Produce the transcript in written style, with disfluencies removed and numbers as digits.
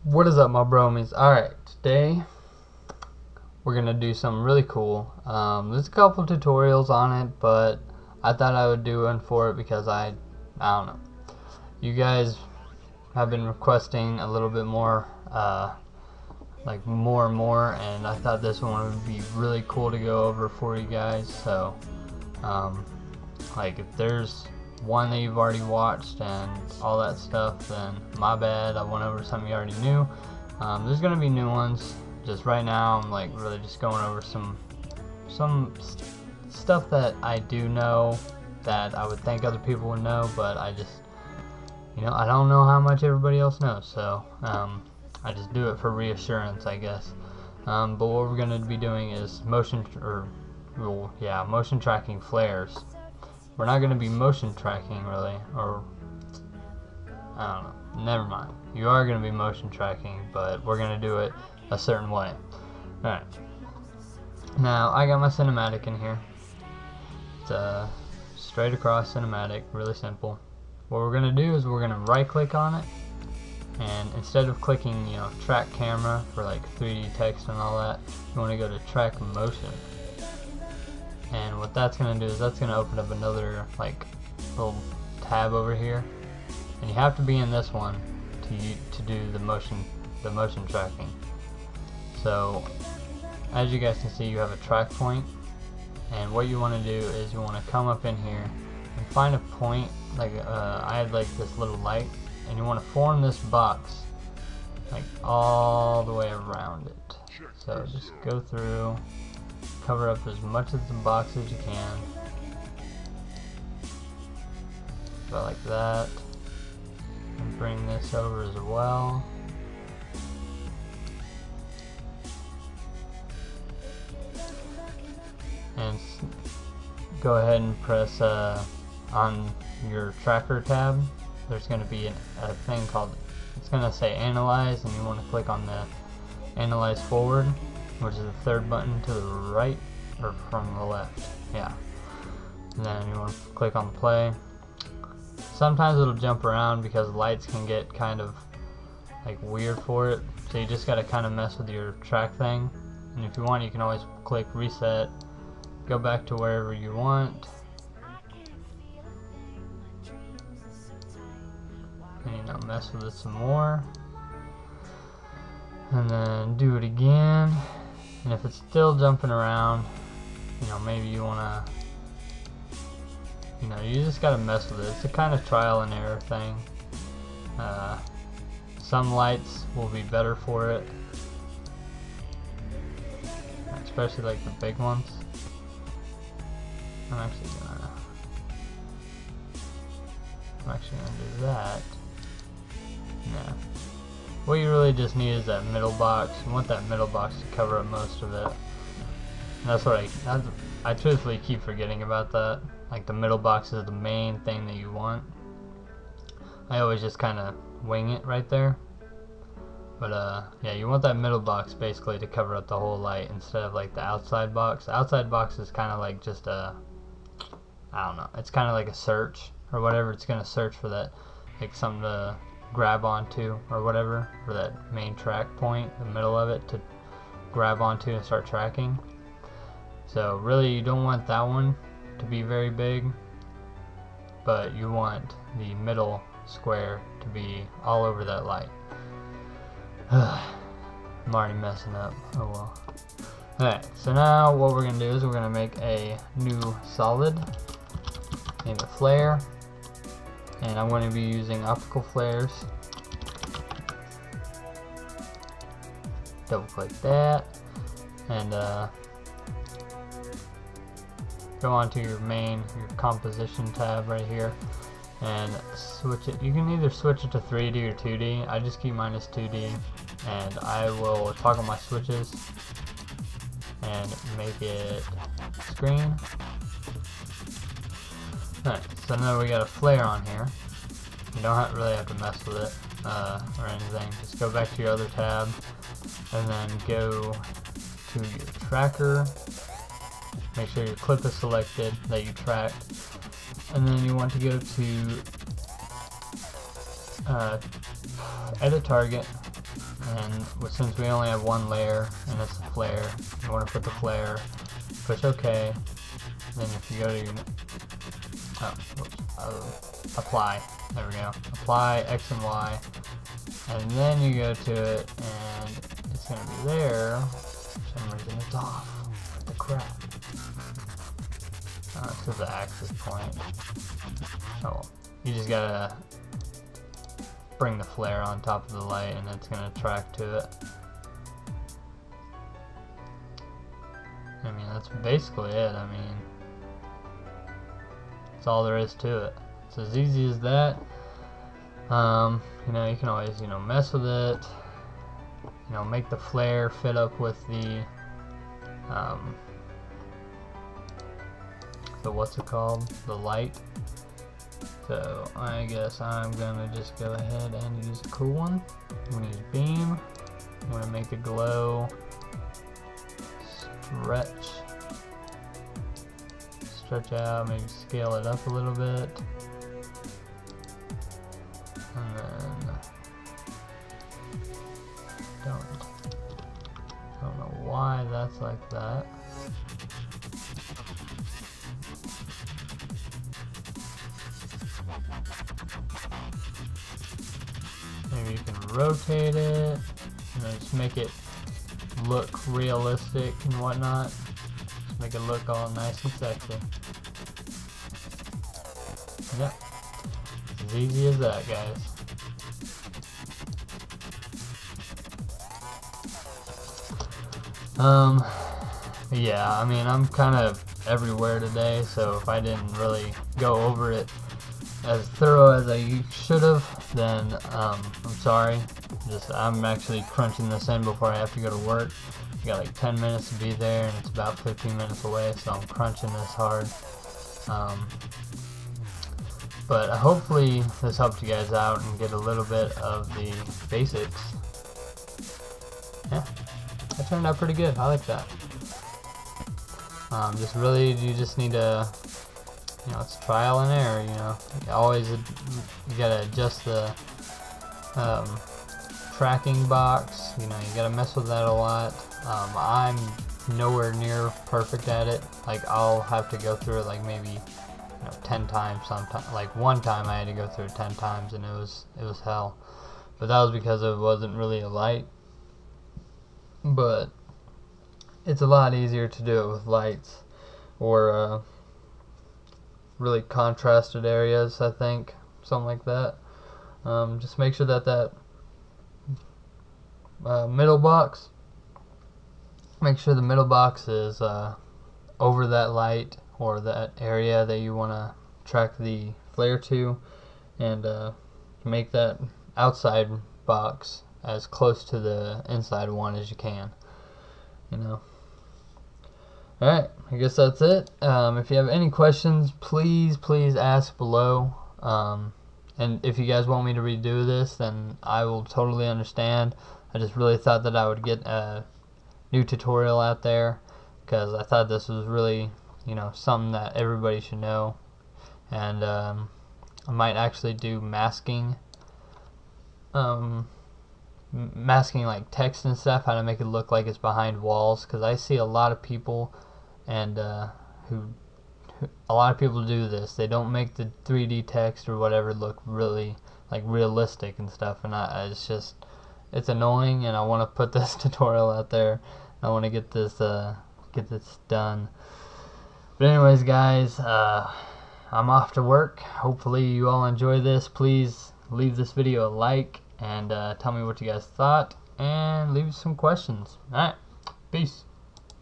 What is up, my bromies? Alright, today we're gonna do something really cool. There's a couple tutorials on it, but I thought I would do one for it because I don't know. You guys have been requesting a little bit more, like more and more, and I thought this one would be really cool to go over for you guys. So, like if there's one that you've already watched and all that stuff, then my bad, I went over something you already knew. There's gonna be new ones. Just right now I'm like really just going over some stuff that I do know that I would think other people would know, but I just, I don't know how much everybody else knows, so I just do it for reassurance, I guess. But what we're gonna be doing is motion tracking flares. We're not going to be motion tracking really, or I don't know, never mind. You are going to be motion tracking, but we're going to do it a certain way. Alright, now I got my cinematic in here. It's a straight across cinematic, really simple. What we're going to do is we're going to right click on it, and instead of clicking track camera for like 3D text and all that, you want to go to track motion. And what that's going to do is that's going to open up another like little tab over here, and you have to be in this one to do the motion tracking. So as you guys can see, you have a track point, and what you want to do is you want to come up in here and find a point, like I had like this little light, and you want to form this box like all the way around it. So just go through, cover up as much of the box as you can, about like that, and bring this over as well. And go ahead and press on your tracker tab. There's going to be a thing called, it's going to say analyze, and you want to click on the analyze forward, which is the third button to the right, or from the left, yeah. And then you want to click on play. Sometimes it'll jump around because lights can get kind of like weird for it, so you just got to kind of mess with your track thing. And if you want, you can always click reset, go back to wherever you want, and mess with it some more, and then do it again. And if it's still jumping around, maybe you want to, you just gotta mess with it. It's a kind of trial and error thing. Some lights will be better for it, especially like the big ones. I'm actually gonna do that. Yeah. What you really just need is that middle box. You want that middle box to cover up most of it. And that's what I truthfully keep forgetting about that. Like the middle box is the main thing that you want. I always just kind of wing it right there. But yeah, you want that middle box basically to cover up the whole light instead of like the outside box. The outside box is kind of like just a, I don't know, it's kind of like a search or whatever. It's going to search for that, like something to grab onto or whatever, for that main track point, the middle of it, to grab onto and start tracking. So really you don't want that one to be very big, but you want the middle square to be all over that light. I'm already messing up, oh well. Alright, so now what we're going to do is we're going to make a new solid, name it flare. And I'm going to be using Optical Flares. Double click that, and go onto your composition tab right here, and switch it. You can either switch it to 3D or 2D. I just keep mine as 2D, and I will toggle my switches and make it screen. Alright, so now we got a flare on here. You don't really have to mess with it or anything. Just go back to your other tab, and then go to your tracker. Make sure your clip is selected that you tracked, and then you want to go to edit target, and since we only have one layer and it's a flare, you want to put the flare, push OK, then if you go to your apply, there we go, apply X and Y, and then you go to it and it's going to be there. For some reason it's off. What the crap? It's because the axis point. Oh, you just gotta bring the flare on top of the light and it's gonna track to it. I mean, that's basically it. I mean, that's all there is to it. It's as easy as that. You know, you can always, you know, mess with it. You know, make the flare fit up with the what's it called? The light. So I guess I'm gonna just go ahead and use a cool one. I'm gonna use beam. I'm gonna make the glow stretch out, maybe scale it up a little bit, and then don't know why that's like that. Maybe you can rotate it, you know, just make it look realistic and whatnot. Just make it look all nice and sexy. Yep, it's as easy as that, guys. Yeah, I mean, I'm kind of everywhere today, so if I didn't really go over it as thorough as I should have, then I'm sorry. I'm actually crunching this in before I have to go to work. I got like 10 minutes to be there, and it's about 15 minutes away, so I'm crunching this hard. But hopefully this helped you guys out and get a little bit of the basics. Yeah, that turned out pretty good. I like that. You just need to, you know, it's trial and error, you know. You gotta adjust the tracking box, you know, you gotta mess with that a lot. I'm nowhere near perfect at it. Like, I'll have to go through it like maybe, you know, 10 times sometimes. Like, one time I had to go through it 10 times and it was hell. But that was because it wasn't really a light. But it's a lot easier to do it with lights or really contrasted areas, I think, something like that. Just make sure that middle box, make sure the middle box is over that light or that area that you want to track the flare to, and make that outside box as close to the inside one as you can, you know. Alright, I guess that's it. If you have any questions, please ask below. And if you guys want me to redo this, then I will totally understand. I just really thought that I would get a new tutorial out there, because I thought this was really, you know, something that everybody should know. And I might actually do masking. Masking like text and stuff, how to make it look like it's behind walls, because I see a lot of people and a lot of people do this. They don't make the 3D text or whatever look really like realistic and stuff, and it's annoying, and I want to put this tutorial out there. I want to get this done. But anyways, guys, I'm off to work. Hopefully you all enjoy this. Please leave this video a like and tell me what you guys thought, and leave some questions. Alright, peace.